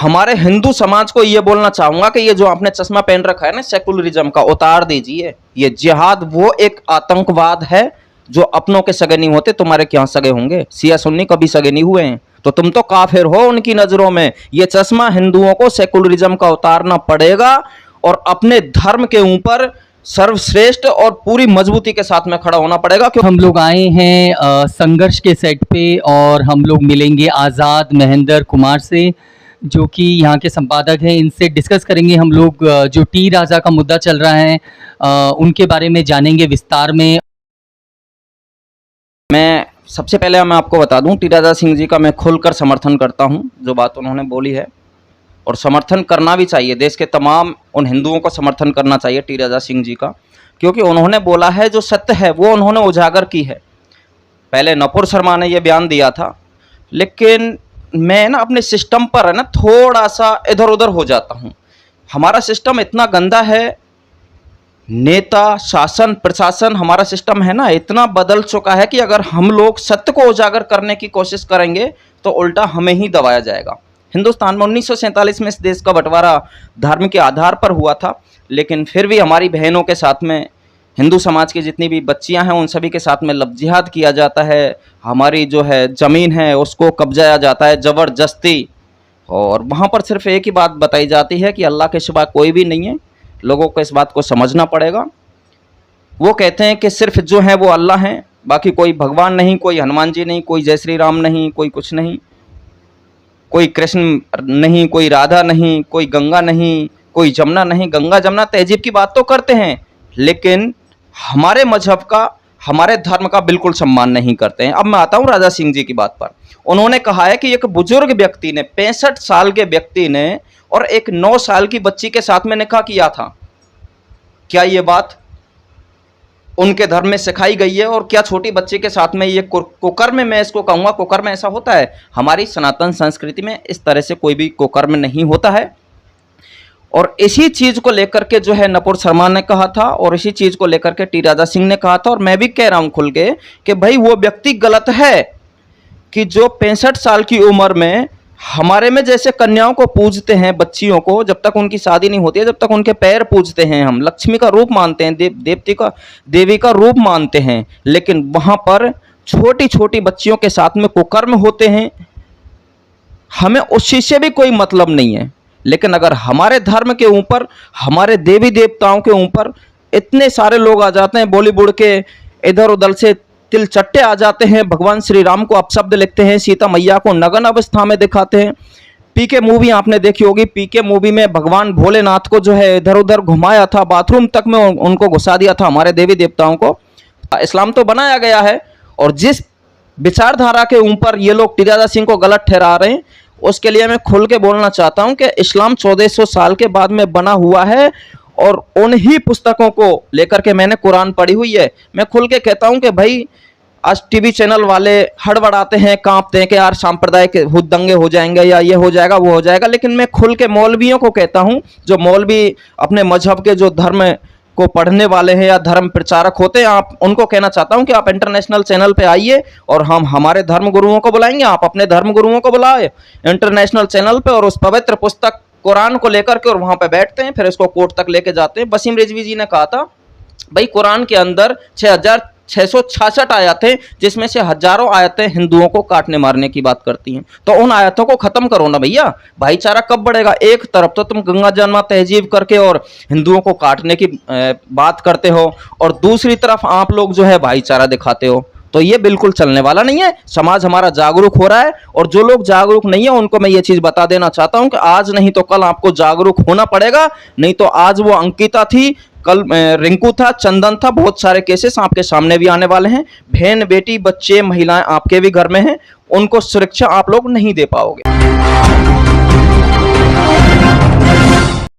हमारे हिंदू समाज को ये बोलना चाहूंगा कि ये जो आपने चश्मा पहन रखा है ना सेकुलरिज्म का, उतार दीजिए। ये जिहाद वो एक आतंकवाद है जो अपनों के सगे नहीं होते, तुम्हारे क्या सगे होंगे? सिया सुन्नी कभी सगे नहीं हुए हैं, तो तुम तो काफिर हो उनकी नजरों में। ये चश्मा हिंदुओं को सेकुलरिज्म का उतारना पड़ेगा और अपने धर्म के ऊपर सर्वश्रेष्ठ और पूरी मजबूती के साथ में खड़ा होना पड़ेगा। क्यों हम लोग आए हैं संघर्ष के सेट पे और हम लोग मिलेंगे आज़ाद महेंद्र कुमार से, जो कि यहाँ के संपादक हैं। इनसे डिस्कस करेंगे हम लोग जो टी राजा का मुद्दा चल रहा है उनके बारे में जानेंगे विस्तार में। मैं सबसे पहले मैं आपको बता दूं, टी राजा सिंह जी का मैं खुलकर समर्थन करता हूं। जो बात उन्होंने बोली है और समर्थन करना भी चाहिए, देश के तमाम उन हिंदुओं को समर्थन करना चाहिए टी राजा सिंह जी का, क्योंकि उन्होंने बोला है जो सत्य है वो उन्होंने उजागर की है। पहले नपुर शर्मा ने ये बयान दिया था, लेकिन मैं ना अपने सिस्टम पर है ना थोड़ा सा इधर उधर हो जाता हूँ। हमारा सिस्टम इतना गंदा है, नेता शासन प्रशासन हमारा सिस्टम है ना इतना बदल चुका है कि अगर हम लोग सत्य को उजागर करने की कोशिश करेंगे तो उल्टा हमें ही दबाया जाएगा। हिंदुस्तान में 1947 में इस देश का बंटवारा धर्म के आधार पर हुआ था, लेकिन फिर भी हमारी बहनों के साथ में, हिंदू समाज की जितनी भी बच्चियां हैं उन सभी के साथ में लव जिहाद किया जाता है। हमारी जो है ज़मीन है उसको कब्जाया जाता है ज़बरदस्ती, और वहाँ पर सिर्फ एक ही बात बताई जाती है कि अल्लाह के सिवा कोई भी नहीं है। लोगों को इस बात को समझना पड़ेगा। वो कहते हैं कि सिर्फ जो है वो अल्लाह हैं, बाकी कोई भगवान नहीं, कोई हनुमान जी नहीं, कोई जय श्री राम नहीं, कोई कुछ नहीं, कोई कृष्ण नहीं, कोई राधा नहीं, कोई गंगा नहीं, कोई जमुना नहीं। गंगा जमुना तहजीब की बात तो करते हैं, लेकिन हमारे मजहब का, हमारे धर्म का बिल्कुल सम्मान नहीं करते हैं। अब मैं आता हूँ राजा सिंह जी की बात पर। उन्होंने कहा है कि एक बुजुर्ग व्यक्ति ने, 65 साल के व्यक्ति ने और एक 9 साल की बच्ची के साथ में निकाह किया था। क्या ये बात उनके धर्म में सिखाई गई है? और क्या छोटी बच्ची के साथ में ये कुकर्म, मैं इसको कहूँगा कुकर्म ऐसा होता है? हमारी सनातन संस्कृति में इस तरह से कोई भी कुकर्म नहीं होता है। और इसी चीज़ को लेकर के जो है नपुर शर्मा ने कहा था, और इसी चीज़ को लेकर के टी राजा सिंह ने कहा था, और मैं भी कह रहा हूँ खुल के कि भाई वो व्यक्ति गलत है कि जो 65 साल की उम्र में हमारे में जैसे कन्याओं को पूजते हैं, बच्चियों को जब तक उनकी शादी नहीं होती है जब तक उनके पैर पूजते हैं, हम लक्ष्मी का रूप मानते हैं, देवी का रूप मानते हैं, लेकिन वहाँ पर छोटी छोटी बच्चियों के साथ में कुकर्म होते हैं। हमें उस चीज़ से भी कोई मतलब नहीं है, लेकिन अगर हमारे धर्म के ऊपर, हमारे देवी देवताओं के ऊपर इतने सारे लोग आ जाते हैं, बॉलीवुड के इधर उधर से तिल चट्टे आ जाते हैं, भगवान श्री राम को अपशब्द लिखते हैं, सीता मैया को नग्न अवस्था में दिखाते हैं। पीके मूवी आपने देखी होगी, पीके मूवी में भगवान भोलेनाथ को जो है इधर उधर घुमाया था, बाथरूम तक में उनको घुसा दिया था हमारे देवी देवताओं को। इस्लाम तो बनाया गया है, और जिस विचारधारा के ऊपर ये लोग टी राजा सिंह को गलत ठहरा रहे हैं उसके लिए मैं खुल के बोलना चाहता हूं कि इस्लाम 1400 साल के बाद में बना हुआ है, और उन्हीं पुस्तकों को लेकर के मैंने कुरान पढ़ी हुई है। मैं खुल के कहता हूं कि भाई आज टीवी चैनल वाले हड़बड़ाते हैं, कांपते हैं कि यार सांप्रदायिक दंगे हो जाएंगे या ये हो जाएगा वो हो जाएगा, लेकिन मैं खुल के मौलवियों को कहता हूं, जो मौलवी अपने मजहब के जो धर्म को पढ़ने वाले हैं या धर्म प्रचारक होते हैं, आप उनको कहना चाहता हूं कि आप इंटरनेशनल चैनल पे आइए और हम हमारे धर्म गुरुओं को बुलाएंगे, आप अपने धर्म गुरुओं को बुलाए इंटरनेशनल चैनल पे, और उस पवित्र पुस्तक कुरान को लेकर के और वहां पे बैठते हैं, फिर इसको कोर्ट तक लेके जाते हैं। वसीम रिजवी जी ने कहा था भाई कुरान के अंदर 6666 आयतें, जिसमें से हजारों आयतें हिंदुओं को काटने मारने की बात करती हैं, तो उन आयतों को खत्म करो ना भैया, भाईचारा कब बढ़ेगा? एक तरफ तो तुम गंगा जमुना तहजीब करके और हिंदुओं को काटने की बात करते हो, और दूसरी तरफ आप लोग जो है भाईचारा दिखाते हो, तो ये बिल्कुल चलने वाला नहीं है। समाज हमारा जागरूक हो रहा है, और जो लोग जागरूक नहीं है उनको मैं ये चीज बता देना चाहता हूं कि आज नहीं तो कल आपको जागरूक होना पड़ेगा। नहीं तो आज वो अंकिता थी, कल रिंकू था, चंदन था, बहुत सारे केसेस आपके सामने भी आने वाले हैं। बहन बेटी बच्चे महिलाएं आपके भी घर में हैं, उनको सुरक्षा आप लोग नहीं दे पाओगे।